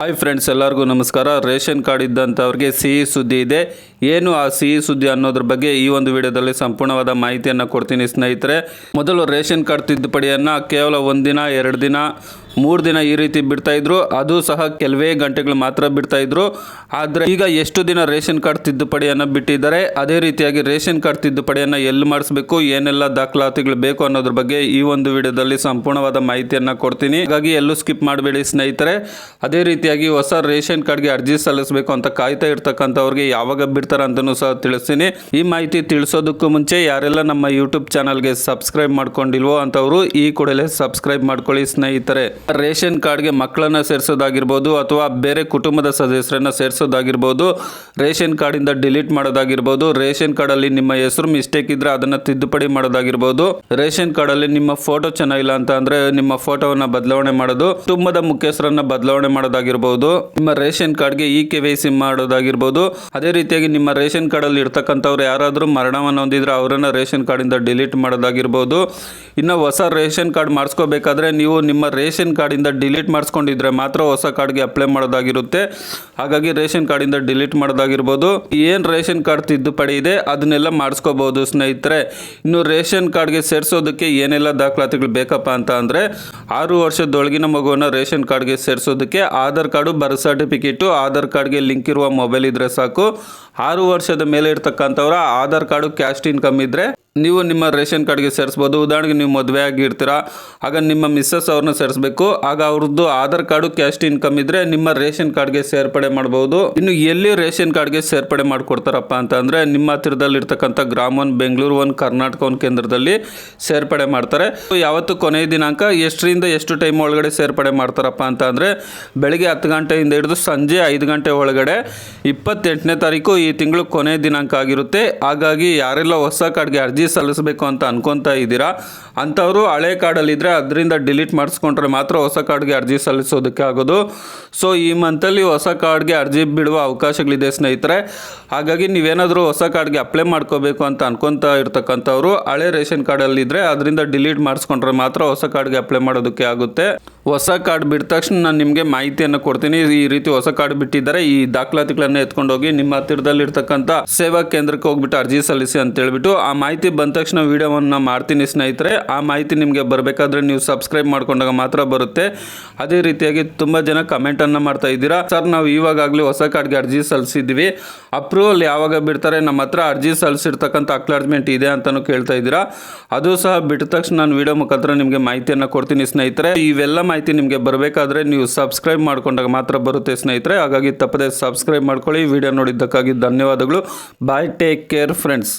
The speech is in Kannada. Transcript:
ಹಾಯ್ ಫ್ರೆಂಡ್ಸ್, ಎಲ್ಲರಿಗೂ ನಮಸ್ಕಾರ. ರೇಷನ್ ಕಾರ್ಡ್ ಇದ್ದಂಥವ್ರಿಗೆ ಸಿಹಿ ಸುದ್ದಿ ಇದೆ. ಏನು ಆ ಸಿಹಿ ಸುದ್ದಿ ಅನ್ನೋದ್ರ ಬಗ್ಗೆ ಈ ಒಂದು ವಿಡಿಯೋದಲ್ಲಿ ಸಂಪೂರ್ಣವಾದ ಮಾಹಿತಿಯನ್ನು ಕೊಡ್ತೀನಿ ಸ್ನೇಹಿತರೆ. ಮೊದಲು ರೇಷನ್ ಕಾರ್ಡ್ ತಿದ್ದುಪಡಿಯನ್ನು ಕೇವಲ 1 ದಿನ 2 ದಿನ 3 ದಿನ ಈ ರೀತಿ ಬಿಡ್ತಾಯಿದ್ರು. ಅದು ಸಹ ಕೆಲವೇ ಗಂಟೆಗಳು ಮಾತ್ರ ಬಿಡ್ತಾಯಿದ್ರು. ಆದರೆ ಈಗ ಎಷ್ಟು ದಿನ ರೇಷನ್ ಕಾರ್ಡ್ ತಿದ್ದುಪಡಿಯನ್ನು ಬಿಟ್ಟಿದ್ದಾರೆ, ಅದೇ ರೀತಿಯಾಗಿ ರೇಷನ್ ಕಾರ್ಡ್ ತಿದ್ದುಪಡಿಯನ್ನು ಎಲ್ಲಿ ಮಾಡಿಸ್ಬೇಕು, ಏನೆಲ್ಲ ದಾಖಲಾತಿಗಳು ಬೇಕು ಅನ್ನೋದ್ರ ಬಗ್ಗೆ ಈ ಒಂದು ವಿಡಿಯೋದಲ್ಲಿ ಸಂಪೂರ್ಣವಾದ ಮಾಹಿತಿಯನ್ನು ಕೊಡ್ತೀನಿ. ಹಾಗಾಗಿ ಎಲ್ಲೂ ಸ್ಕಿಪ್ ಮಾಡಬೇಡಿ ಸ್ನೇಹಿತರೆ. ಅದೇ ರೀತಿಯಾಗಿ ಹೊಸ ರೇಷನ್ ಕಾರ್ಡ್ಗೆ ಅರ್ಜಿ ಸಲ್ಲಿಸಬೇಕು ಅಂತ ಕಾಯ್ತಾ ಇರ್ತಕ್ಕಂಥವ್ರಿಗೆ ಯಾವಾಗ ಬಿಡ್ತಾರೆ ಅಂತಲೂ ಸಹ ತಿಳಿಸ್ತೀನಿ. ಈ ಮಾಹಿತಿ ತಿಳಿಸೋದಕ್ಕೂ ಮುಂಚೆ ಯಾರೆಲ್ಲ ನಮ್ಮ ಯೂಟ್ಯೂಬ್ ಚಾನಲ್ಗೆ ಸಬ್ಸ್ಕ್ರೈಬ್ ಮಾಡ್ಕೊಂಡಿಲ್ವೋ ಅಂಥವರು ಈ ಕೂಡಲೇ ಸಬ್ಸ್ಕ್ರೈಬ್ ಮಾಡ್ಕೊಳ್ಳಿ ಸ್ನೇಹಿತರೆ. ರೇಷನ್ ಕಾರ್ಡ್ಗೆ ಮಕ್ಕಳನ್ನ ಸೇರಿಸೋದಾಗಿರ್ಬೋದು ಅಥವಾ ಬೇರೆ ಕುಟುಂಬದ ಸದಸ್ಯರನ್ನ ಸೇರಿಸೋದಾಗಿರ್ಬೋದು, ರೇಷನ್ ಕಾರ್ಡಿಂದ ಡಿಲೀಟ್ ಮಾಡೋದಾಗಿರ್ಬೋದು, ರೇಷನ್ ಕಾರ್ಡಲ್ಲಿ ನಿಮ್ಮ ಹೆಸರು ಮಿಸ್ಟೇಕ್ ಇದ್ರೆ ಅದನ್ನು ತಿದ್ದುಪಡಿ ಮಾಡೋದಾಗಿರ್ಬೋದು, ರೇಷನ್ ಕಾರ್ಡಲ್ಲಿ ನಿಮ್ಮ ಫೋಟೋ ಚೆನ್ನಾಗಿಲ್ಲ ಅಂತ ಅಂದರೆ ನಿಮ್ಮ ಫೋಟೋವನ್ನು ಬದಲಾವಣೆ ಮಾಡೋದು, ಕುಟುಂಬದ ಮುಖ್ಯಸ್ಥರನ್ನ ಬದಲಾವಣೆ ಮಾಡೋದಾಗಿರ್ಬೋದು, ನಿಮ್ಮ ರೇಷನ್ ಕಾರ್ಡ್ಗೆ KYC ಮಾಡೋದಾಗಿರ್ಬೋದು, ಅದೇ ರೀತಿಯಾಗಿ ನಿಮ್ಮ ರೇಷನ್ ಕಾರ್ಡಲ್ಲಿ ಇರ್ತಕ್ಕಂಥವ್ರು ಯಾರಾದರೂ ಮರಣವನ್ನು ಹೊಂದಿದ್ರೆ ಅವರನ್ನ ರೇಷನ್ ಕಾರ್ಡಿಂದ ಡಿಲೀಟ್ ಮಾಡೋದಾಗಿರ್ಬೋದು. ಇನ್ನು ಹೊಸ ರೇಷನ್ ಕಾರ್ಡ್ ಮಾಡಿಸ್ಕೋಬೇಕಾದ್ರೆ ನೀವು ನಿಮ್ಮ ರೇಷನ್ ಕಾರ್ಡಿಂದ ಡಿಲೀಟ್ ಮಾಡಿಸ್ಕೊಂಡಿದ್ರೆ ಮಾತ್ರ ಹೊಸ ಕಾರ್ಡ್ಗೆ ಅಪ್ಲೈ ಮಾಡೋದಾಗಿರುತ್ತೆ. ಹಾಗಾಗಿ ರೇಷನ್ ಕಾರ್ಡಿಂದ ಡಿಲೀಟ್ ಮಾಡೋದಾಗಿರ್ಬೋದು. ಏನು ರೇಷನ್ ಕಾರ್ಡ್ ತಿದ್ದುಪಡಿ ಇದೆ ಅದನ್ನೆಲ್ಲ ಮಾಡಿಸ್ಕೋಬಹುದು ಸ್ನೇಹಿತರೆ. ಇನ್ನು ರೇಷನ್ ಕಾರ್ಡ್ಗೆ ಸೇರಿಸೋದಕ್ಕೆ ಏನೆಲ್ಲ ದಾಖಲಾತಿಗಳು ಬೇಕಪ್ಪ ಅಂತ ಅಂದರೆ, 6 ವರ್ಷದೊಳಗಿನ ಮಗುವನ್ನು ರೇಷನ್ ಕಾರ್ಡ್ಗೆ ಸೇರಿಸೋದಕ್ಕೆ ಆಧಾರ್ ಕಾರ್ಡು, ಬರ್ತ್ ಸರ್ಟಿಫಿಕೇಟು, ಆಧಾರ್ ಕಾರ್ಡ್ಗೆ ಲಿಂಕ್ ಇರುವ ಮೊಬೈಲ್ ಇದ್ರೆ ಸಾಕು. 6 ವರ್ಷದ ಮೇಲೆ ಇರ್ತಕ್ಕಂಥವ್ರ ಆಧಾರ್ ಕಾರ್ಡು, ಕ್ಯಾಸ್ಟ್ ಇನ್ಕಮ್ ಇದ್ದರೆ ನೀವು ನಿಮ್ಮ ರೇಷನ್ ಕಾರ್ಡ್ಗೆ ಸೇರಿಸ್ಬೋದು. ಉದಾಹರಣೆಗೆ ನೀವು ಮದುವೆ ಆಗಿರ್ತೀರಾ, ಆಗ ನಿಮ್ಮ ಮಿಸ್ಸಸ್ ಅವ್ರನ್ನ ಸೇರಿಸಬೇಕು. ಆಗ ಅವ್ರದ್ದು ಆಧಾರ್ ಕಾರ್ಡು, ಕ್ಯಾಸ್ಟ್ ಇನ್ಕಮ್ ಇದ್ರೆ ನಿಮ್ಮ ರೇಷನ್ ಕಾರ್ಡ್ಗೆ ಸೇರ್ಪಡೆ ಮಾಡಬಹುದು. ಇನ್ನು ಎಲ್ಲಿ ರೇಷನ್ ಕಾರ್ಡ್ಗೆ ಸೇರ್ಪಡೆ ಮಾಡಿಕೊಡ್ತಾರಪ್ಪ ಅಂತ ಅಂದರೆ, ನಿಮ್ಮ ಹತ್ತಿರದಲ್ಲಿ ಇರ್ತಕ್ಕಂಥ ಗ್ರಾಮ 1, ಬೆಂಗಳೂರು 1, ಕರ್ನಾಟಕ 1 ಕೇಂದ್ರದಲ್ಲಿ ಸೇರ್ಪಡೆ ಮಾಡ್ತಾರೆ. ಯಾವತ್ತು ಕೊನೆಯ ದಿನಾಂಕ ಎಷ್ಟರಿಂದ ಎಷ್ಟು ಟೈಮ್ ಒಳಗಡೆ ಸೇರ್ಪಡೆ ಮಾಡ್ತಾರಪ್ಪ ಅಂತ ಅಂದರೆ, ಬೆಳಗ್ಗೆ 10 ಗಂಟೆಯಿಂದ ಹಿಡಿದು ಸಂಜೆ 5 ಗಂಟೆ ಒಳಗಡೆ 28ನೇ ತಾರೀಕು ಈ ತಿಂಗಳು ಕೊನೆಯ ದಿನಾಂಕ ಆಗಿರುತ್ತೆ. ಹಾಗಾಗಿ ಯಾರೆಲ್ಲ ಹೊಸ ಕಾರ್ಡ್ಗೆ ಅರ್ಜಿ ಸಲ್ಲಿಸಬೇಕು ಅಂತ ಅನ್ಕೊಂತಾ ಇದ್ದೀರಾ ಅಂಥವರು ಹಳೆ ಕಾರ್ಡಲ್ಲಿದ್ದರೆ ಅದರಿಂದ ಡಿಲೀಟ್ ಮಾಡಿಸ್ಕೊಂಡ್ರೆ ಮಾತ್ರ ಹೊಸ ಕಾರ್ಡ್ಗೆ ಅರ್ಜಿ ಸಲ್ಲಿಸೋದಕ್ಕೆ ಆಗೋದು. ಸೊ ಈ ಮಂತಲ್ಲಿ ಹೊಸ ಕಾರ್ಡ್ಗೆ ಅರ್ಜಿ ಬಿಡುವ ಅವಕಾಶಗಳಿದೆ ಸ್ನೇಹಿತರೆ. ಹಾಗಾಗಿ ನೀವೇನಾದರೂ ಹೊಸ ಕಾರ್ಡ್ಗೆ ಅಪ್ಲೈ ಮಾಡ್ಕೋಬೇಕು ಅಂತ ಅನ್ಕೊತಾ ಇರ್ತಕ್ಕಂಥವ್ರು ಹಳೆ ರೇಷನ್ ಕಾರ್ಡಲ್ಲಿದ್ದರೆ ಅದರಿಂದ ಡಿಲೀಟ್ ಮಾಡಿಸ್ಕೊಂಡ್ರೆ ಮಾತ್ರ ಹೊಸ ಕಾರ್ಡ್ಗೆ ಅಪ್ಲೈ ಮಾಡೋದಕ್ಕೆ ಆಗುತ್ತೆ. ಹೊಸ ಕಾರ್ಡ್ ಬಿಟ್ಟ ತಕ್ಷಣ ನಾನು ನಿಮಗೆ ಮಾಹಿತಿಯನ್ನು ಕೊಡ್ತೀನಿ. ಈ ರೀತಿ ಹೊಸ ಕಾರ್ಡ್ ಬಿಟ್ಟಿದ್ದಾರೆ, ಈ ದಾಖಲಾತಿಗಳನ್ನು ಎತ್ಕೊಂಡು ಹೋಗಿ ನಿಮ್ಮ ಹತ್ತಿರದಲ್ಲಿ ಇರ್ತಕ್ಕಂಥ ಸೇವಾ ಕೇಂದ್ರಕ್ಕೆ ಹೋಗ್ಬಿಟ್ಟು ಅರ್ಜಿ ಸಲ್ಲಿಸಿ ಅಂತ ಹೇಳ್ಬಿಟ್ಟು ಆ ಮಾಹಿತಿ ಬಂದ ತಕ್ಷಣ ವಿಡಿಯೋವನ್ನು ಮಾಡ್ತೀನಿ ಸ್ನೇಹಿತರೆ. ಆ ಮಾಹಿತಿ ನಿಮಗೆ ಬರಬೇಕಾದ್ರೆ ನೀವು ಸಬ್ಸ್ಕ್ರೈಬ್ ಮಾಡ್ಕೊಂಡಾಗ ಮಾತ್ರ ಬರುತ್ತೆ. ಅದೇ ರೀತಿಯಾಗಿ ತುಂಬ ಜನ ಕಮೆಂಟನ್ನು ಮಾಡ್ತಾ ಇದ್ದೀರಾ, ಸರ್ ನಾವು ಇವಾಗಲೇ ಹೊಸ ಕಾರ್ಡ್ಗೆ ಅರ್ಜಿ ಸಲ್ಲಿಸಿದ್ವಿ, ಅಪ್ರೂವಲ್ ಯಾವಾಗ ಬಿಡ್ತಾರೆ, ನಮ್ಮ ಹತ್ರ ಅರ್ಜಿ ಸಲ್ಲಿಸಿರ್ತಕ್ಕಂಥ ಅಕ್ನಾಲಜ್ಮೆಂಟ್ ಇದೆ ಅಂತಲೂ ಕೇಳ್ತಾ ಇದ್ದೀರಾ. ಅದು ಸಹ ಬಿಟ್ಟ ತಕ್ಷಣ ನಾನು ವಿಡಿಯೋ ಮುಖಾಂತರ ನಿಮಗೆ ಮಾಹಿತಿಯನ್ನು ಕೊಡ್ತೀನಿ ಸ್ನೇಹಿತರೆ. ಇವೆಲ್ಲ ಮಾಹಿತಿ ನಿಮಗೆ ಬರಬೇಕಾದ್ರೆ ನೀವು ಸಬ್ಸ್ಕ್ರೈಬ್ ಮಾಡ್ಕೊಂಡಾಗ ಮಾತ್ರ ಬರುತ್ತೆ ಸ್ನೇಹಿತರೆ. ಹಾಗಾಗಿ ತಪ್ಪದೆ ಸಬ್ಸ್ಕ್ರೈಬ್ ಮಾಡ್ಕೊಳ್ಳಿ. ವಿಡಿಯೋ ನೋಡಿದ್ದಕ್ಕಾಗಿ ಧನ್ಯವಾದಗಳು. ಬಾಯ್, ಟೇಕ್ ಕೇರ್ ಫ್ರೆಂಡ್ಸ್.